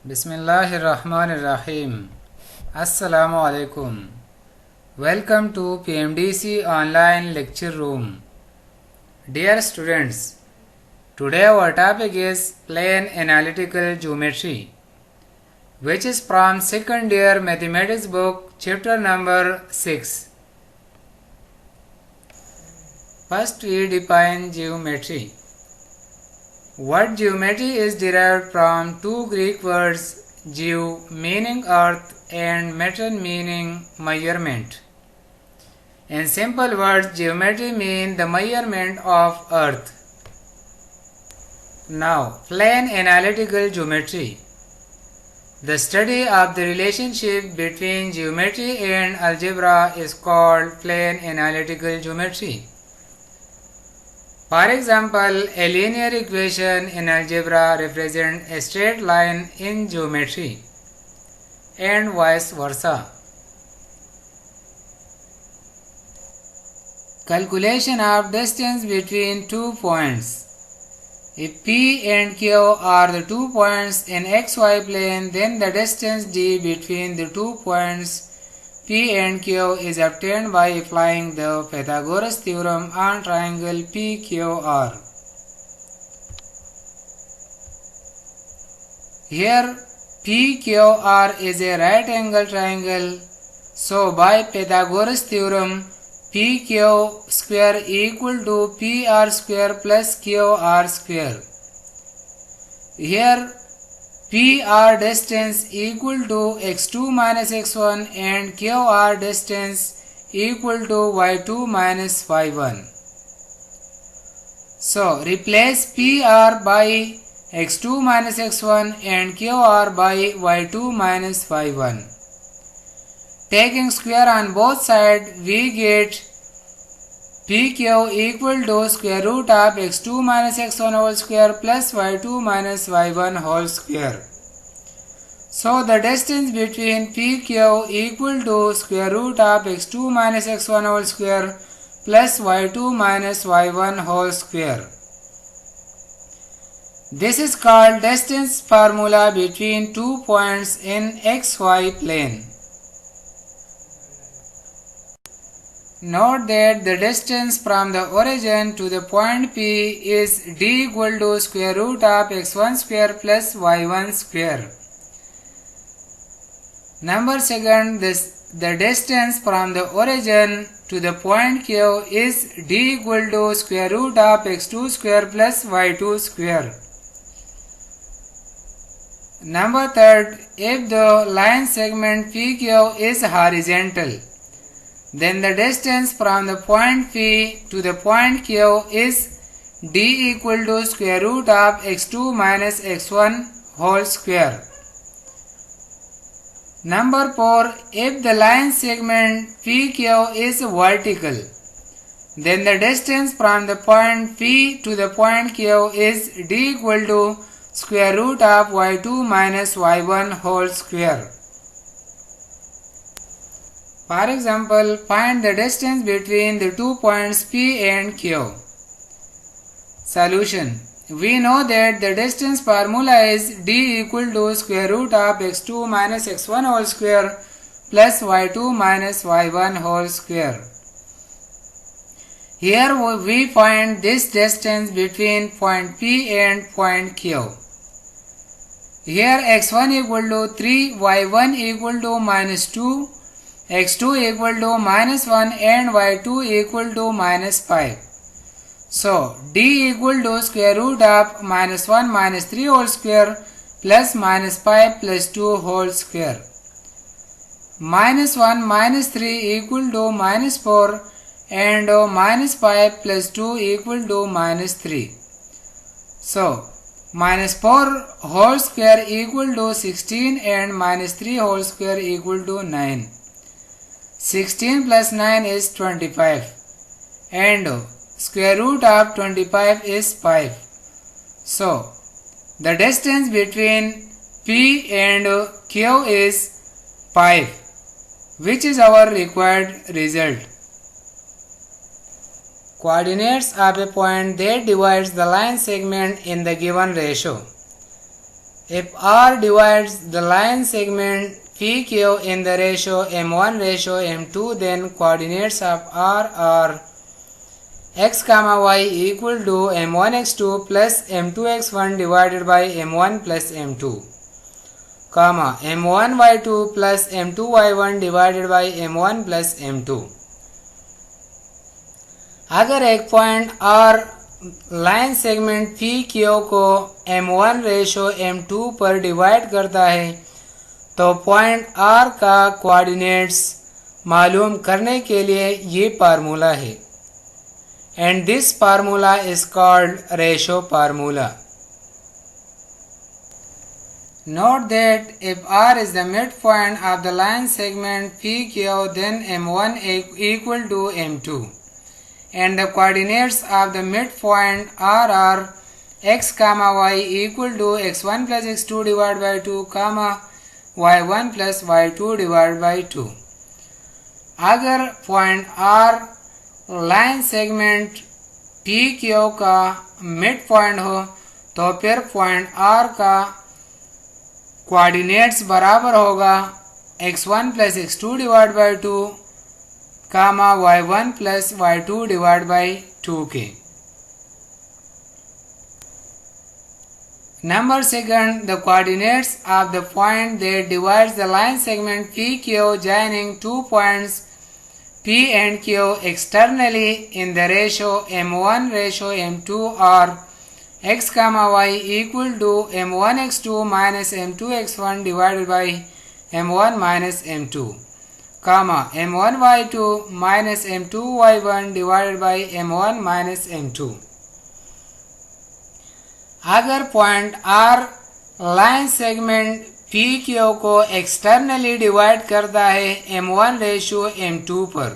Bismillahirrahmanirrahim. Assalamu alaikum. Welcome to PMDC online lecture room. Dear students, today our topic is plane analytical geometry, which is from second year mathematics book chapter number 6. First we define geometry. Word geometry is derived from two Greek words, geo meaning earth and meter meaning measurement. In simple words, geometry means the measurement of earth. Now, plane analytical geometry. The study of the relationship between geometry and algebra is called plane analytical geometry. For example, a linear equation in algebra represents a straight line in geometry, and vice versa. Calculation of distance between two points. If P and Q are the 2 points in xy plane, then the distance d between the 2 points P and Q is obtained by applying the Pythagoras theorem on triangle PQR. Here PQR is a right angle triangle, so by Pythagoras theorem PQ square equal to PR square plus QR square. Here PR distance equal to x2 minus x1 and QR distance equal to y2 minus y1. So replace PR by x2 minus x1 and QR by y2 minus y1. Taking square on both sides, we get PQ equal to square root of x2 minus x1 whole square plus y2 minus y1 whole square. So the distance between PQ equal to square root of x2 minus x1 whole square plus y2 minus y1 whole square. This is called distance formula between two points in xy plane. Note that the distance from the origin to the point P is d equal to square root of x1 square plus y1 square. Number second, the distance from the origin to the point Q is d equal to square root of x2 square plus y2 square. Number third, if the line segment PQ is horizontal, then the distance from the point P to the point Q is d equal to square root of x2 minus x1 whole square. Number 4, if the line segment PQ is vertical, then the distance from the point P to the point Q is d equal to square root of y2 minus y1 whole square. For example, find the distance between the 2 points P and Q. Solution. We know that the distance formula is d equal to square root of x2 minus x1 whole square plus y2 minus y1 whole square. Here we find this distance between point P and point Q. Here x1 equal to 3, y1 equal to minus 2, x2 equal to minus 1 and y2 equal to minus 5. So d equal to square root of minus 1 minus 3 whole square plus minus 5 plus 2 whole square. Minus 1 minus 3 equal to minus 4 and minus 5 plus 2 equal to minus 3. So minus 4 whole square equal to 16 and minus 3 whole square equal to 9. 16 plus 9 is 25 and square root of 25 is 5. So the distance between P and Q is 5, which is our required result. Coordinates of a point that divides the line segment in the given ratio. If R divides the line segment PQ in the ratio m1 ratio m2, then coordinates of R are x comma y equal to m1 x2 plus m2 x1 divided by m1 plus m2, comma m1 y2 plus m2 y1 divided by m1 plus m2. अगर एक point R line segment P Q को m1 ratio m2 पर divide करता है तो point R का coordinates मालूम करने के लिए ये फार्मूला है, and this formula is called ratio formula. Note that if R is the midpoint of the line segment PQ, then m1 equal to m2. And the coordinates of the midpoint R are x comma y equal to x1 plus x2 divided by 2 comma y1 plus y2 divided by 2. अगर point R line segment PQ का mid point हो तो फिर point R का coordinates बराबर होगा x1 plus x2 divided by 2 comma y1 plus y2 divided by 2k. Number second, the coordinates of the point that divides the line segment PQ joining two points P and Q externally in the ratio m1 ratio m2 are x comma y equal to m1 x2 minus m2 x1 divided by m1 minus m2, comma m1 y2 minus m2 y1 divided by m1 minus m2. अगर point R line segment PQ को externally divide करता है m1 ratio m2 पर,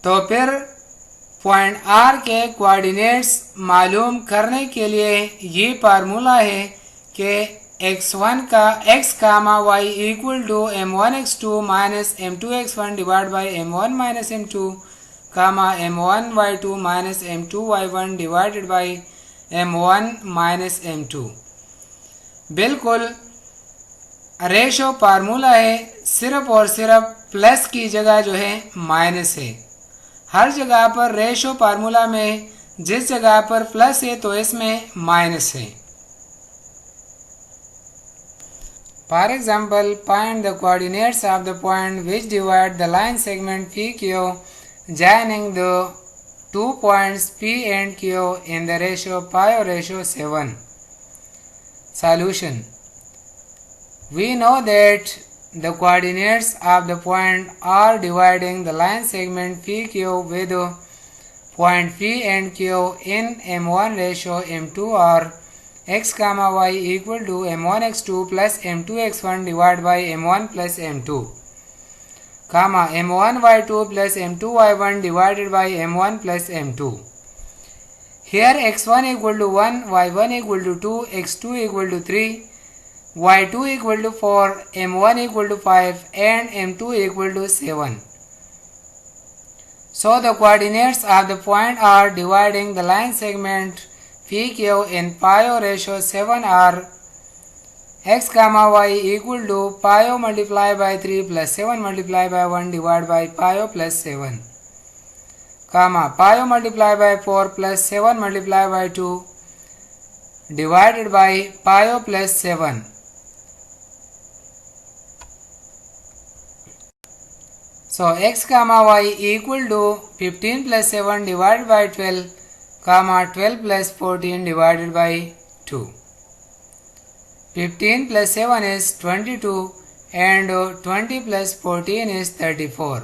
तो फिर point R के coordinates मालूम करने के लिए ये फार्मूला है कि x1 का x comma y equal to m1 x2 minus m2 x1 divide by m1 minus m2 comma m1 y2 minus m2 y1 divided by m1 minus m2. बिल्कुल रेशो फार्मूला है, सिर्फ और सिर्फ प्लस की जगह जो है माइनस है. हर जगह पर रेशो फार्मूला में जिस जगह पर प्लस है तो इसमें माइनस है. For example, find the coordinates of the point which divide the line segment PQ joining the two points P and Q in the ratio pi or ratio 7. Solution. We know that the coordinates of the point R dividing the line segment PQ with point P and Q in m1 ratio m2 are x comma y equal to m1 x2 plus m2 x1 divided by m1 plus m2, comma m1 y2 plus m2 y1 divided by m1 plus m2. Here x1 equal to 1, y1 equal to 2, x2 equal to 3, y2 equal to 4, m1 equal to 5 and m2 equal to 7. So the coordinates of the point R dividing the line segment PQ in pi ratio 7 are x comma y equal to pi multiplied by 3 plus 7 multiplied by 1 divided by pi plus 7, comma pi multiplied by 4 plus 7 multiplied by 2 divided by pi plus 7. So x comma y equal to 15 plus 7 divided by 12, comma 12 plus 14 divided by 2. 15 plus 7 is 22 and 20 plus 14 is 34.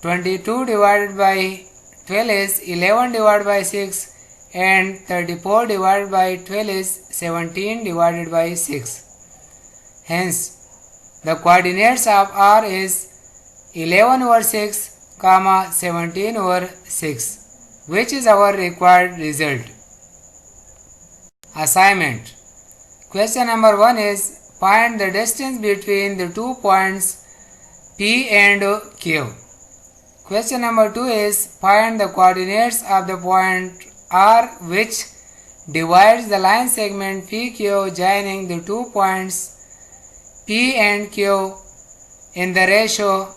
22 divided by 12 is 11 divided by 6 and 34 divided by 12 is 17 divided by 6. Hence, the coordinates of R is 11 over 6, comma 17 over 6, which is our required result. Assignment. Question number 1 is find the distance between the two points P and Q. Question number 2 is find the coordinates of the point R which divides the line segment PQ joining the 2 points P and Q in the ratio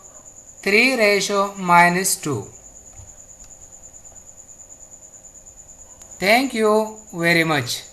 3:2. Thank you very much.